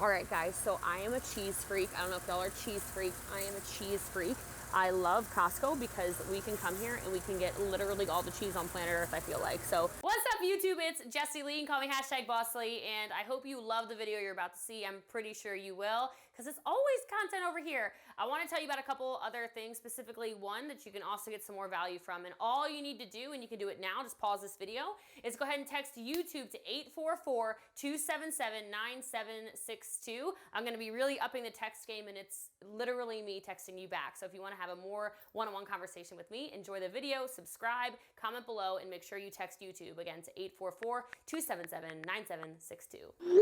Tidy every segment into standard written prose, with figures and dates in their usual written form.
All right, guys, so I am a cheese freak. I don't know if y'all are cheese freaks. I am a cheese freak. I love Costco because we can come here and we can get literally all the cheese on planet Earth, I feel like. So what's up, YouTube? It's Jessie Lee. You can call me #BOSSLEE, and I hope you love the video you're about to see. I'm pretty sure you will, because it's always content over here. I want to tell you about a couple other things, specifically one that you can also get some more value from. And all you need to do, and you can do it now, just pause this video, is go ahead and text YouTube to 844-277-9762. I'm going to be really upping the text game, and it's literally me texting you back. So if you want to have a more one-on-one conversation with me, enjoy the video, subscribe, comment below, and make sure you text YouTube again to 844-277-9762.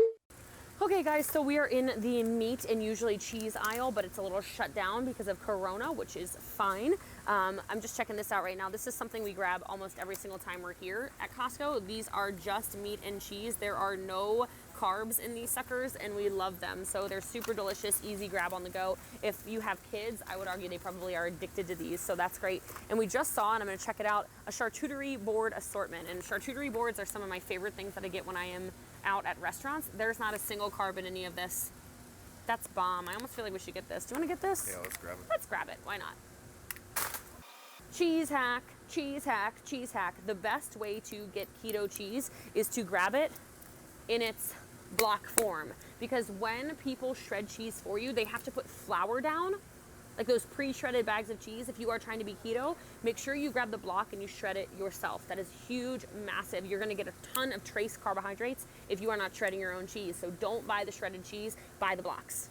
Okay guys, so we are in the meat and usually cheese aisle, but it's a little shut down because of Corona, which is fine. I'm just checking this out right now. This is something we grab almost every single time we're here at Costco. These are just meat and cheese. There are no carbs in these suckers, and we love them. So they're super delicious, easy grab on the go. If you have kids, I would argue they probably are addicted to these, so that's great. And we just saw, and I'm gonna check it out, a charcuterie board assortment. And charcuterie boards are some of my favorite things that I get when I am out at restaurants. There's not a single carb in any of this. That's bomb. I almost feel like we should get this. Do you want to get this? Yeah, let's grab it. Let's grab it. Why not? Cheese hack, cheese hack, cheese hack. The best way to get keto cheese is to grab it in its block form, because when people shred cheese for you, they have to put flour down, like those pre-shredded bags of cheese. If you are trying to be keto, make sure you grab the block and you shred it yourself. That is huge, massive. You're gonna get a ton of trace carbohydrates if you are not shredding your own cheese. So don't buy the shredded cheese, buy the blocks.